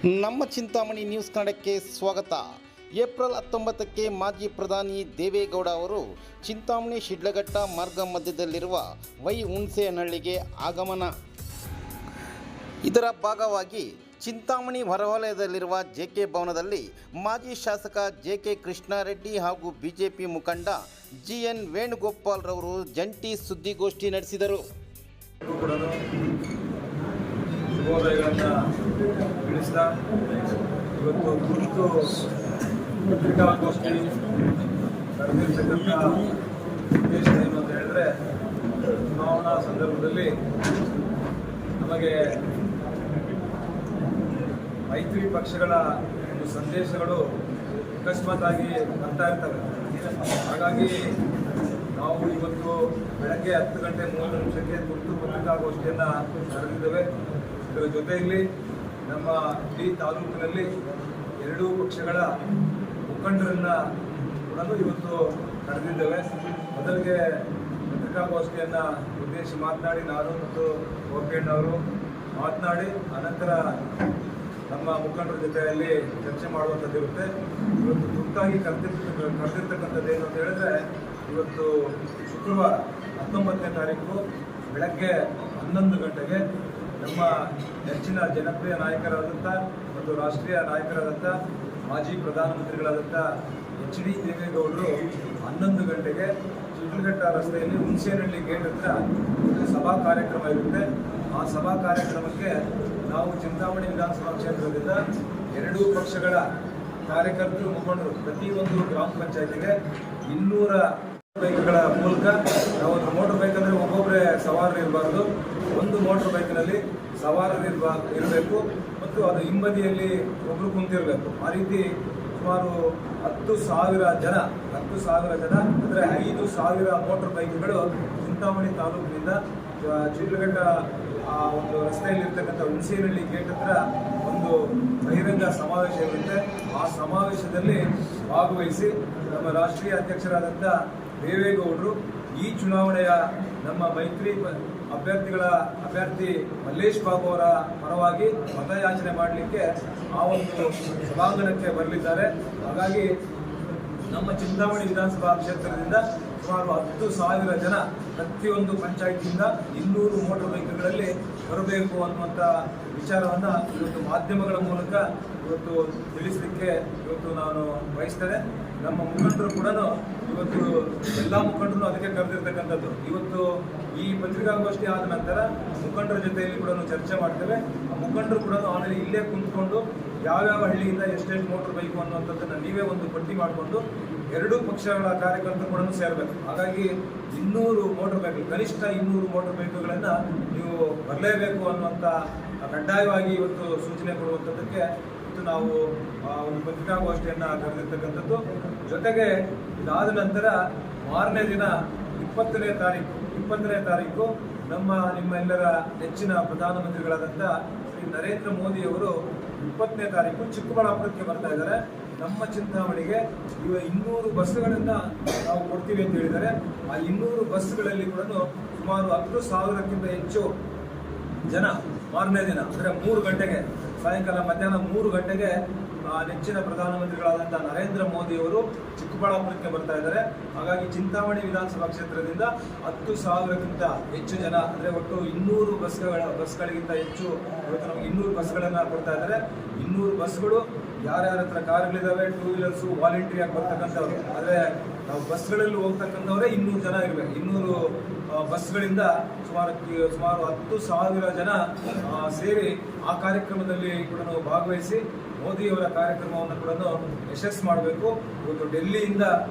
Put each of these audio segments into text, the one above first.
ನಮ್ಮ ಚಿಂತಾಮಣಿ ನ್ಯೂಸ್ ಕನ್ನಡಕ್ಕೆ ಸ್ವಾಗತ. ಏಪ್ರಿಲ್ 19ಕ್ಕೆ ಮಾಜಿ ಪ್ರಧಾನಿ ದೇವೇಗೌಡ ಅವರು ಚಿಂತಾಮಣಿ ಶಿಡ್ಲಘಟ್ಟ ಮಾರ್ಗ ಮಧ್ಯದಲ್ಲಿರುವ ವೈ ಹುಣಸೇನಹಳ್ಳಿಗೆ ಆಗಮನ. ಇದರ ಭಾಗವಾಗಿ ಚಿಂತಾಮಣಿ ಹೊರವಲಯದಲ್ಲಿರುವ ಜೆಕೆ ಭವನದಲ್ಲಿ ಮಾಜಿ ಶಾಸಕ ಜೆಕೆ ಕೃಷ್ಣಾರೆಡ್ಡಿ ಹಾಗೂ ಬಿಜೆಪಿ ಮುಖಂಡ ಜಿಎನ್ ವೇಣುಗೋಪಾಲ್ ರವರು ಜಂಟಿ ಸುದ್ದಿಗೋಷ್ಠಿ ನಡೆಸಿದರು. ಶುಭೋದಯಗಳನ್ನು ತಿಳಿಸ್ತಾ ಇವತ್ತು ಕುರಿತು ಪತ್ರಿಕಾಗೋಷ್ಠಿ ನಡೆದಿರ್ತಕ್ಕಂಥ ಉದ್ದೇಶ ಏನು ಅಂತ ಹೇಳಿದ್ರೆ, ಚುನಾವಣಾ ಸಂದರ್ಭದಲ್ಲಿ ನಮಗೆ ಮೈತ್ರಿ ಪಕ್ಷಗಳ ಒಂದು ಸಂದೇಶಗಳು ಅಕಸ್ಮಾತ್ತಾಗಿ ಬರ್ತಾ ಇರ್ತವೆ. ಹಾಗಾಗಿ ನಾವು ಇವತ್ತು ಬೆಳಗ್ಗೆ 10:30 ಕುರಿತು ಪತ್ರಿಕಾಗೋಷ್ಠಿಯನ್ನು ನಡೆದಿದ್ದೇವೆ. ಇದರ ಜೊತೆಯಲ್ಲಿ ನಮ್ಮ ಇಡೀ ತಾಲೂಕಿನಲ್ಲಿ ಎರಡೂ ಪಕ್ಷಗಳ ಮುಖಂಡರನ್ನು ಕೂಡ ಇವತ್ತು ಕರೆದಿದ್ದೇವೆ. ಮೊದಲಿಗೆ ಪತ್ರಿಕಾಗೋಷ್ಠಿಯನ್ನು ಉದ್ದೇಶಿಸಿ ಮಾತನಾಡಿ ನಾನು ಮತ್ತು ಗೋಪಿಯಣ್ಣವರು ಮಾತನಾಡಿ ಅನಂತರ ನಮ್ಮ ಮುಖಂಡರ ಜೊತೆಯಲ್ಲಿ ಚರ್ಚೆ ಮಾಡುವಂಥದ್ದಿರುತ್ತೆ. ಇವತ್ತು ತುರ್ತಾಗಿ ಕರೆದಿರ್ತಕ್ಕಂಥದ್ದು ಏನು ಅಂತ ಹೇಳಿದ್ರೆ, ಇವತ್ತು ಶುಕ್ರವಾರ 19ನೇ ತಾರೀಕು ಬೆಳಗ್ಗೆ 11 ಗಂಟೆಗೆ ನಮ್ಮ ನೆಚ್ಚಿನ ಜನಪ್ರಿಯ ನಾಯಕರಾದಂಥ ಮತ್ತು ರಾಷ್ಟ್ರೀಯ ನಾಯಕರಾದಂಥ ಮಾಜಿ ಪ್ರಧಾನಮಂತ್ರಿಗಳಾದಂಥ ಎಚ್ ಡಿ ದೇವೇಗೌಡರು 11 ಗಂಟೆಗೆ ಶಿಡ್ಲಘಟ್ಟ ರಸ್ತೆಯಲ್ಲಿ ಹುಣಸೇನಹಳ್ಳಿ ಗೇಟ್ ಹತ್ರ ಸಭಾ ಕಾರ್ಯಕ್ರಮ ಇರುತ್ತೆ. ಆ ಸಭಾ ಕಾರ್ಯಕ್ರಮಕ್ಕೆ ನಾವು ಚಿಂತಾಮಣಿ ವಿಧಾನಸಭಾ ಕ್ಷೇತ್ರದಿಂದ ಎರಡೂ ಪಕ್ಷಗಳ ಕಾರ್ಯಕರ್ತರು ಮುಖಂಡರು ಪ್ರತಿಯೊಂದು ಗ್ರಾಮ ಪಂಚಾಯತಿಗೆ 200 ಬೈಕ್ಗಳ ಮೂಲಕ ನಾವು ಒಂದು ಮೋಟರ್ ಬೈಕ್ ಅಂದರೆ ಒಬ್ಬೊಬ್ಬರೇ ಸವಾರರು ಇರಬಾರ್ದು, ಒಂದು ಮೋಟರ್ ಬೈಕ್ನಲ್ಲಿ ಸವಾರರು ಇರಬೇಕು ಮತ್ತು ಅದು ಹಿಂಬದಿಯಲ್ಲಿ ಒಬ್ಬರು ಕುಂತಿರಬೇಕು. ಆ ರೀತಿ ಸುಮಾರು 10,000 ಜನ ಅಂದರೆ 5,000 ಮೋಟರ್ ಬೈಕ್ಗಳು ಚಿಂತಾಮಣಿ ತಾಲೂಕಿನಿಂದ ಶಿಡ್ಲಘಟ್ಟ ಒಂದು ರಸ್ತೆಯಲ್ಲಿರ್ತಕ್ಕಂಥ ಹುಣಸೇನಹಳ್ಳಿ ಗೇಟ್ ಹತ್ರ ಒಂದು ಬಹಿರಂಗ ಸಮಾವೇಶ ಇರುತ್ತೆ. ಆ ಸಮಾವೇಶದಲ್ಲಿ ಭಾಗವಹಿಸಿ ನಮ್ಮ ರಾಷ್ಟ್ರೀಯ ಅಧ್ಯಕ್ಷರಾದಂಥ ದೇವೇಗೌಡರು ಈ ಚುನಾವಣೆಯ ನಮ್ಮ ಮೈತ್ರಿ ಅಭ್ಯರ್ಥಿ ಮಲ್ಲೇಶ್ ಬಾಬು ಅವರ ಪರವಾಗಿ ಮತಯಾಚನೆ ಮಾಡಲಿಕ್ಕೆ ಆ ಒಂದು ಸಭಾಂಗಣಕ್ಕೆ ಬರಲಿದ್ದಾರೆ. ಹಾಗಾಗಿ ನಮ್ಮ ಚಿಂತಾಮಣಿ ವಿಧಾನಸಭಾ ಕ್ಷೇತ್ರದಿಂದ ಸುಮಾರು 10,000 ಜನ ಪ್ರತಿಯೊಂದು ಪಂಚಾಯಿತಿಯಿಂದ 200 ಮೋಟರ್ ಬೈಕ್ಗಳಲ್ಲಿ ಬರಬೇಕು ಅನ್ನುವಂಥ ವಿಚಾರವನ್ನು ಇವತ್ತು ಮಾಧ್ಯಮಗಳ ಮೂಲಕ ಇವತ್ತು ತಿಳಿಸಲಿಕ್ಕೆ ಇವತ್ತು ನಾನು ಬಯಸ್ತೇನೆ. ನಮ್ಮ ಮುಖಂಡರು ಕೂಡ ಇವತ್ತು ಎಲ್ಲ ಮುಖಂಡರು ಅದಕ್ಕೆ ಕರೆದಿರ್ತಕ್ಕಂಥದ್ದು. ಇವತ್ತು ಈ ಪತ್ರಿಕಾಗೋಷ್ಠಿ ಆದ ನಂತರ ಮುಖಂಡರ ಜೊತೆಯಲ್ಲಿ ಕೂಡ ಚರ್ಚೆ ಮಾಡ್ತೇವೆ. ಆ ಮುಖಂಡರು ಕೂಡ ಆಮೇಲೆ ಇಲ್ಲೇ ಕುಂತ್ಕೊಂಡು ಯಾವ್ಯಾವ ಹಳ್ಳಿಯಿಂದ ಎಷ್ಟೆಷ್ಟು ಮೋಟರ್ ಬೈಕು ಅನ್ನುವಂಥದ್ದನ್ನು ನೀವೇ ಒಂದು ಪಟ್ಟಿ ಮಾಡಿಕೊಂಡು ಎರಡೂ ಪಕ್ಷಗಳ ಕಾರ್ಯಕರ್ತರು ಕೂಡ ಸೇರಬೇಕು. ಹಾಗಾಗಿ 200 ಮೋಟರ್ ಬೈಕ್, ಕನಿಷ್ಠ 200 ಮೋಟರ್ ಬೈಕುಗಳನ್ನು ನೀವು ಬರಲೇಬೇಕು ಅನ್ನುವಂಥ ಕಡ್ಡಾಯವಾಗಿ ಇವತ್ತು ಸೂಚನೆ ಕೊಡುವಂಥದ್ದಕ್ಕೆ ಇವತ್ತು ನಾವು ಒಂದು ಪತ್ರಿಕಾಗೋಷ್ಠಿಯನ್ನು ಕರೆದಿರ್ತಕ್ಕಂಥದ್ದು. ಜೊತೆಗೆ ಇದಾದ ನಂತರ ಮಾರನೇ ದಿನ 20ನೇ ತಾರೀಕು ನಿಮ್ಮೆಲ್ಲರ ನೆಚ್ಚಿನ ಪ್ರಧಾನಮಂತ್ರಿಗಳಾದಂಥ ಶ್ರೀ ನರೇಂದ್ರ ಮೋದಿ ಅವರು 20ನೇ ತಾರೀಕು ಚಿಕ್ಕಬಳ್ಳಾಪುರಕ್ಕೆ ಬರ್ತಾ ಇದ್ದಾರೆ. ನಮ್ಮ ಚಿಂತಾಮಣಿಗೆ 200 ಬಸ್ಗಳನ್ನು ನಾವು ಕೊಡ್ತೀವಿ ಅಂತ ಹೇಳಿದ್ದಾರೆ. ಆ 200 ಬಸ್ಗಳಲ್ಲಿ ಕೂಡ ಸುಮಾರು 10,000ಕ್ಕಿಂತ ಹೆಚ್ಚು ಜನ ಮಾರನೇ ದಿನ ಅಂದರೆ 3 ಗಂಟೆಗೆ ಸಾಯಂಕಾಲ ಮಧ್ಯಾಹ್ನ 3 ಗಂಟೆಗೆ ನೆಚ್ಚಿನ ಪ್ರಧಾನಮಂತ್ರಿಗಳಾದಂಥ ನರೇಂದ್ರ ಮೋದಿ ಅವರು ಚಿಕ್ಕಬಳ್ಳಾಪುರಕ್ಕೆ ಬರ್ತಾ ಇದ್ದಾರೆ. ಹಾಗಾಗಿ ಚಿಂತಾಮಣಿ ವಿಧಾನಸಭಾ ಕ್ಷೇತ್ರದಿಂದ 10,000ಕ್ಕಿಂತ ಹೆಚ್ಚು ಜನ ಅಂದರೆ ಒಟ್ಟು 200 ಬಸ್ಗಳಿಗಿಂತ ಹೆಚ್ಚು ಇವತ್ತು ನಮಗೆ 200 ಬಸ್ಗಳನ್ನು ಕೊಡ್ತಾ ಇದ್ದಾರೆ. 200 ಬಸ್ಗಳು ಯಾರ್ಯಾರ ಹತ್ರ ಕಾರ್ಗಳಿದ್ದಾವೆ, 2 ವೀಲರ್ಸು ವಾಲಂಟಿಯರ್ ಬರ್ತಕ್ಕಂಥವ್ರು, ಆದರೆ ನಾವು ಬಸ್ಗಳಲ್ಲಿ ಹೋಗ್ತಕ್ಕಂಥವರೇ 200 ಜನ ಇರಬೇಕು. 200 ಬಸ್ಗಳಿಂದ ಸುಮಾರು 10,000 ಜನ ಸೇರಿ ಆ ಕಾರ್ಯಕ್ರಮದಲ್ಲಿ ಕೂಡ ನಾವು ಭಾಗವಹಿಸಿ ಮೋದಿಯವರ ಕಾರ್ಯಕ್ರಮವನ್ನು ಕೂಡ ಯಶಸ್ಸು ಮಾಡಬೇಕು. ಇವತ್ತು ಡೆಲ್ಲಿಯಿಂದ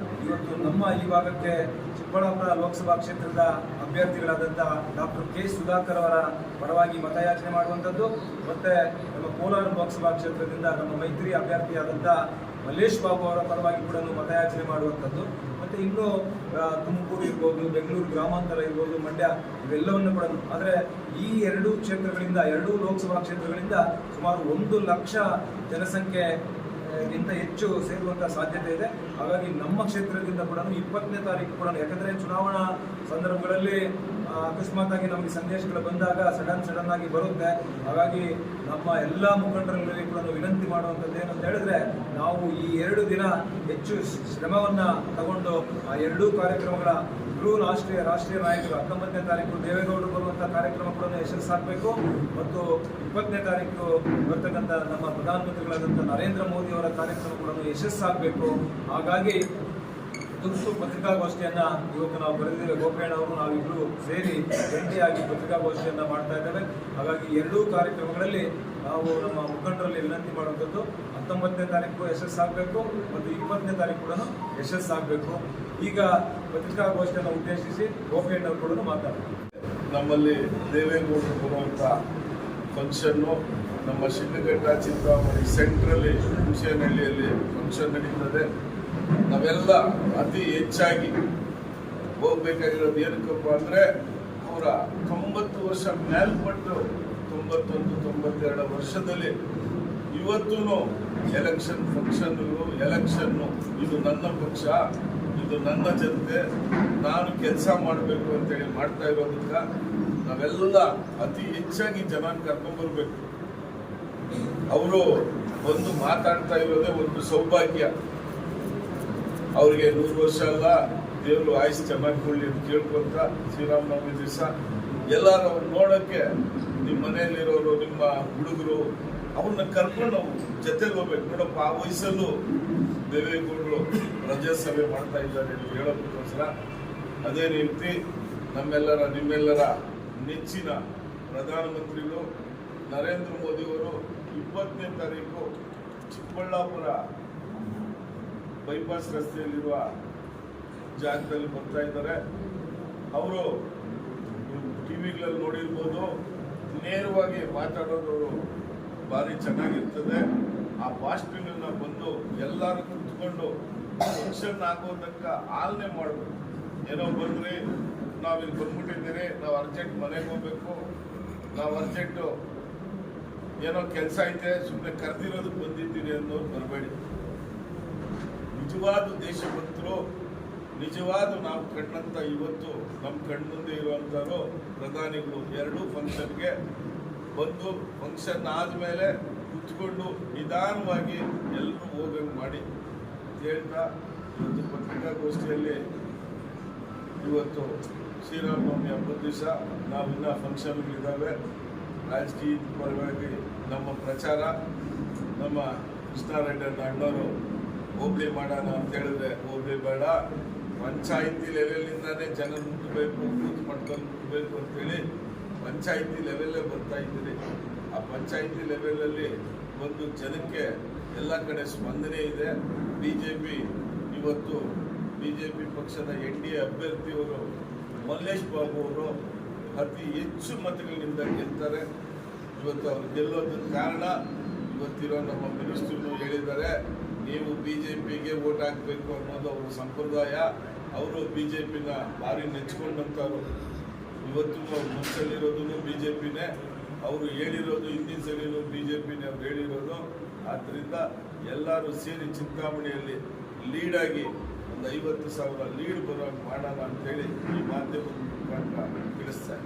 ಇವತ್ತು ನಮ್ಮ ಈ ಭಾಗಕ್ಕೆ ಚಿಕ್ಕಬಳ್ಳಾಪುರ ಲೋಕಸಭಾ ಕ್ಷೇತ್ರದ ಅಭ್ಯರ್ಥಿಗಳಾದಂಥ ಡಾಕ್ಟರ್ ಕೆ ಸುಧಾಕರ್ ಅವರ ಪರವಾಗಿ ಮತಯಾಚನೆ ಮಾಡುವಂಥದ್ದು, ಮತ್ತು ನಮ್ಮ ಕೋಲಾರ ಲೋಕಸಭಾ ಕ್ಷೇತ್ರದಿಂದ ನಮ್ಮ ಮೈತ್ರಿ ಅಭ್ಯರ್ಥಿಯಾದಂಥ ಮಲ್ಲೇಶ್ ಬಾಬು ಅವರ ಪರವಾಗಿ ಕೂಡ ಮತಯಾಚನೆ ಮಾಡುವಂಥದ್ದು, ಮತ್ತು ಇನ್ನು ತುಮಕೂರು ಇರ್ಬೋದು, ಬೆಂಗಳೂರು ಗ್ರಾಮಾಂತರ ಇರ್ಬೋದು, ಮಂಡ್ಯ ಇವೆಲ್ಲವನ್ನು ಕೂಡ. ಆದರೆ ಈ ಎರಡೂ ಕ್ಷೇತ್ರಗಳಿಂದ, ಎರಡೂ ಲೋಕಸಭಾ ಕ್ಷೇತ್ರಗಳಿಂದ ಸುಮಾರು 1 ಲಕ್ಷ ಜನಸಂಖ್ಯೆಗಿಂತ ಹೆಚ್ಚು ಸೇರುವಂಥ ಸಾಧ್ಯತೆ ಇದೆ. ಹಾಗಾಗಿ ನಮ್ಮ ಕ್ಷೇತ್ರದಿಂದ ಕೂಡ 20ನೇ ತಾರೀಕು ಕೂಡ, ಯಾಕಂದರೆ ಚುನಾವಣಾ ಸಂದರ್ಭಗಳಲ್ಲಿ ಅಕಸ್ಮಾತ್ ಆಗಿ ನಮಗೆ ಸಂದೇಶಗಳು ಬಂದಾಗ ಸಡನ್ ಆಗಿ ಬರುತ್ತೆ. ಹಾಗಾಗಿ ನಮ್ಮ ಎಲ್ಲ ಮುಖಂಡರಲ್ಲಿ ಕೂಡ ವಿನಂತಿ ಮಾಡುವಂಥದ್ದು ಏನಂತ ಹೇಳಿದ್ರೆ, ನಾವು ಈ 2 ದಿನ ಹೆಚ್ಚು ಶ್ರಮವನ್ನು ತಗೊಂಡು ಆ 2 ಕಾರ್ಯಕ್ರಮಗಳ ರಾಷ್ಟ್ರೀಯ ನಾಯಕರು 19ನೇ ತಾರೀಕು ದೇವೇಗೌಡರು ಬರುವಂಥ ಕಾರ್ಯಕ್ರಮ ಕೂಡ ಯಶಸ್ಸಾಗಬೇಕು ಮತ್ತು 20ನೇ ತಾರೀಕು ಬರ್ತಕ್ಕಂಥ ನಮ್ಮ ಪ್ರಧಾನಮಂತ್ರಿಗಳಾದಂಥ ನರೇಂದ್ರ ಮೋದಿ ಅವರ ಕಾರ್ಯಕ್ರಮ ಕೂಡ ಯಶಸ್ಸಾಗಬೇಕು. ಹಾಗಾಗಿ ತುರ್ತು ಪತ್ರಿಕಾಗೋಷ್ಠಿಯನ್ನು ಇವತ್ತು ನಾವು ಬರೆದಿದ್ದೇವೆ. ಗೋಪೇಣ್ಣ ಅವರು ನಾವಿಬ್ಬರು ಸೇರಿ ಜಂಟಿಯಾಗಿ ಪತ್ರಿಕಾಗೋಷ್ಠಿಯನ್ನು ಮಾಡ್ತಾ ಇದ್ದೇವೆ. ಹಾಗಾಗಿ 2 ಕಾರ್ಯಕ್ರಮಗಳಲ್ಲಿ ನಾವು ನಮ್ಮ ಮುಖಂಡರಲ್ಲಿ ವಿನಂತಿ ಮಾಡುವಂಥದ್ದು 19ನೇ ತಾರೀಕು ಯಶಸ್ಸಾಗಬೇಕು ಮತ್ತು 20ನೇ ತಾರೀಕು ಕೂಡ ಯಶಸ್ಸಾಗಬೇಕು. ಈಗ ಪತ್ರಿಕಾಗೋಷ್ಠಿಯನ್ನು ಉದ್ದೇಶಿಸಿ ಗೋಪೇಣ್ಣ ಅವರು ಕೂಡ ಮಾತಾಡ್ತಾರೆ. ನಮ್ಮಲ್ಲಿ ದೇವೇಗೌಡರು ಬರುವಂಥ ಫಂಕ್ಷನ್ನು ನಮ್ಮ ಶಿಡ್ಲಘಟ್ಟ ಚಿಂತಾಮಣಿ ಸೆಂಟ್ರಲ್ಲಿ ಹುಣಸೇನಹಳ್ಳಿಯಲ್ಲಿ ಫಂಕ್ಷನ್ ನಡೀತದೆ. ನಾವೆಲ್ಲ ಅತಿ ಹೆಚ್ಚಾಗಿ ಹೋಗ್ಬೇಕಾಗಿರೋದು ಏನಕ್ಕಪ್ಪ ಅಂದರೆ, ಅವರ 90 ವರ್ಷ ಮೇಲ್ಪಟ್ಟು 91-92 ವರ್ಷದಲ್ಲಿ ಇವತ್ತೂ ಎಲೆಕ್ಷನ್ ಫಂಕ್ಷನ್ಗಳು, ಎಲೆಕ್ಷನ್ನು ಇದು ನನ್ನ ಪಕ್ಷ, ಇದು ನನ್ನ ಜನತೆ, ನಾನು ಕೆಲಸ ಮಾಡಬೇಕು ಅಂತೇಳಿ ಮಾಡ್ತಾ ಇರೋದಕ್ಕೆ ನಾವೆಲ್ಲ ಅತಿ ಹೆಚ್ಚಾಗಿ ಜನ ಕರ್ಕೊಂಡ್ಬರ್ಬೇಕು. ಅವರು ಒಂದು ಮಾತಾಡ್ತಾ ಇರೋದೇ ಒಂದು ಸೌಭಾಗ್ಯ. ಅವ್ರಿಗೆ 100 ವರ್ಷ ಅಲ್ಲ, ದೇವರು ಆಯುಷ್ ಚೆನ್ನಾಗಿ ಕೊಡಲಿ ಅಂತ ಕೇಳ್ಕೊಂತ ಶ್ರೀರಾಮನವಮಿ ದಿವಸ ಎಲ್ಲರೂ ಅವ್ರು ನೋಡೋಕ್ಕೆ ನಿಮ್ಮ ಮನೆಯಲ್ಲಿರೋರು, ನಿಮ್ಮ ಹುಡುಗರು ಅವ್ರನ್ನ ಕರ್ಕೊಂಡು ನಾವು ಜೊತೆಲಿ ಹೋಗ್ಬೇಕು. ನೋಡಪ್ಪ, ಆ ವಯಸ್ಸಲ್ಲೂ ದೇವೇಗೌಡರು ರಾಜ್ಯಸಭೆ ಮಾಡ್ತಾ ಇದ್ದಾರೆ ಅಂತ ಹೇಳೋದಕ್ಕೋಸ್ಕರ ಅದೇ ರೀತಿ ನಿಮ್ಮೆಲ್ಲರ ನೆಚ್ಚಿನ ಪ್ರಧಾನಮಂತ್ರಿಗಳು ನರೇಂದ್ರ ಮೋದಿಯವರು 20ನೇ ತಾರೀಕು ಚಿಕ್ಕಬಳ್ಳಾಪುರ ಬೈಪಾಸ್ ರಸ್ತೆಯಲ್ಲಿರುವ ಜಾಗದಲ್ಲಿ ಬರ್ತಾ ಇದ್ದಾರೆ. ಅವರು ಟಿವಿಗಳಲ್ಲಿ ನೋಡಿರ್ಬೋದು, ನೇರವಾಗಿ ಮಾತಾಡೋದು ಭಾರಿ ಚೆನ್ನಾಗಿರ್ತದೆ. ಆ ಭಾಷಣಗಳನ್ನ ಬಂದು ಎಲ್ಲರೂ ಕುತ್ಕೊಂಡು ಫಂಕ್ಷನ್ ಆಗೋದಕ್ಕೆ ಆಲನೆ ಮಾಡಬೇಕು. ಏನೋ ಬಂದ್ರಿ, ನಾವಿಲ್ಲಿ ಬಂದ್ಬಿಟ್ಟಿದ್ದೀರಿ, ನಾವು ಅರ್ಜೆಂಟ್ ಮನೆಗೆ ಹೋಗ್ಬೇಕು, ನಾವು ಅರ್ಜೆಂಟು ಏನೋ ಕೆಲಸ ಐತೆ ಸುಮ್ಮನೆ ಕರೆದಿರೋದಕ್ಕೆ ಬಂದಿದ್ದೀನಿ ಅನ್ನೋರು ಬರಬೇಡಿ. ನಿಜವಾದ ದೇಶಭಕ್ತರು, ನಿಜವಾದ ನಾವು ಕಂಡಂಥ ಇವತ್ತು ನಮ್ಮ ಕಣ್ಮುಂದೆ ಇರುವಂಥವರು ಪ್ರಧಾನಿಗಳು 2 ಫಂಕ್ಷನ್ಗೆ ಬಂದು ಫಂಕ್ಷನ್ ಆದಮೇಲೆ ಕುತ್ಕೊಂಡು ನಿಧಾನವಾಗಿ ಎಲ್ಲರೂ ಹೋಗಂಗೆ ಮಾಡಿ ಹೇಳ್ತಾ, ಇವತ್ತು ಪತ್ರಿಕಾಗೋಷ್ಠಿಯಲ್ಲಿ ಇವತ್ತು ಶ್ರೀರಾಮನವಮಿ ಹಬ್ಬದ ದಿವಸ ನಾವಿನ್ನ ಫಂಕ್ಷನ್ಗಳಿದ್ದಾವೆ. ರಾಜಕೀಯ ಪರವಾಗಿ ನಮ್ಮ ಪ್ರಚಾರ, ನಮ್ಮ ಕೃಷ್ಣಾರೆಡ್ಡಿ ಅಣ್ಣವರು ಹೋಬಳಿ ಮಾಡೋಣ ಅಂತ ಹೇಳಿದ್ರೆ ಹೋಬಳಿ ಬೇಡ, ಪಂಚಾಯಿತಿ ಲೆವೆಲಿಂದಾನೇ ಜನ ಮುಟ್ಟಬೇಕು, ಬೂತ್ ಮಟ್ಟದಲ್ಲಿ ಮುಟ್ಟಬೇಕು ಅಂತೇಳಿ ಪಂಚಾಯಿತಿ ಲೆವೆಲ್ಲೇ ಬರ್ತಾ ಇದ್ದೀರಿ. ಆ ಪಂಚಾಯಿತಿ ಲೆವೆಲಲ್ಲಿ ಒಂದು ಜನಕ್ಕೆ ಎಲ್ಲ ಕಡೆ ಸ್ಪಂದನೆ ಇದೆ. ಇವತ್ತು ಬಿಜೆಪಿ ಪಕ್ಷದ NDA ಅಭ್ಯರ್ಥಿಯವರು ಮಲ್ಲೇಶ್ ಬಾಬು ಅವರು ಅತಿ ಹೆಚ್ಚು ಮತಗಳಿಂದ ಗೆಲ್ತಾರೆ. ಇವತ್ತು ಅವ್ರು ಗೆಲ್ಲೋದಕ್ಕೆ ಕಾರಣ ಇವತ್ತಿರೋ ನಮ್ಮ ಮಿನಿಸ್ಟ್ರು ಹೇಳಿದ್ದಾರೆ, ನೀವು BJPಗೆ ವೋಟ್ ಹಾಕಬೇಕು ಅನ್ನೋದು ಅವರ ಸಂಪ್ರದಾಯ. ಅವರು BJPನ ಭಾರಿ ನೆಚ್ಕೊಂಡಂಥವ್ರು. ಇವತ್ತು ಮುಂಚೆಲಿರೋದು BJPನೇ, ಅವರು ಹೇಳಿರೋದು ಹಿಂದಿನ ಸಲಿನೂ BJPನೇ ಅವ್ರು ಹೇಳಿರೋದು. ಆದ್ದರಿಂದ ಎಲ್ಲರೂ ಸೇರಿ ಚಿಂತಾಮಣಿಯಲ್ಲಿ ಲೀಡಾಗಿ ಒಂದು 50,000 ಲೀಡ್ ಬರೋ ಮಾಡೋಣ ಅಂತೇಳಿ ಈ ಮಾಧ್ಯಮದ ಮುಖಾಂತರ ತಿಳಿಸ್ತಾರೆ.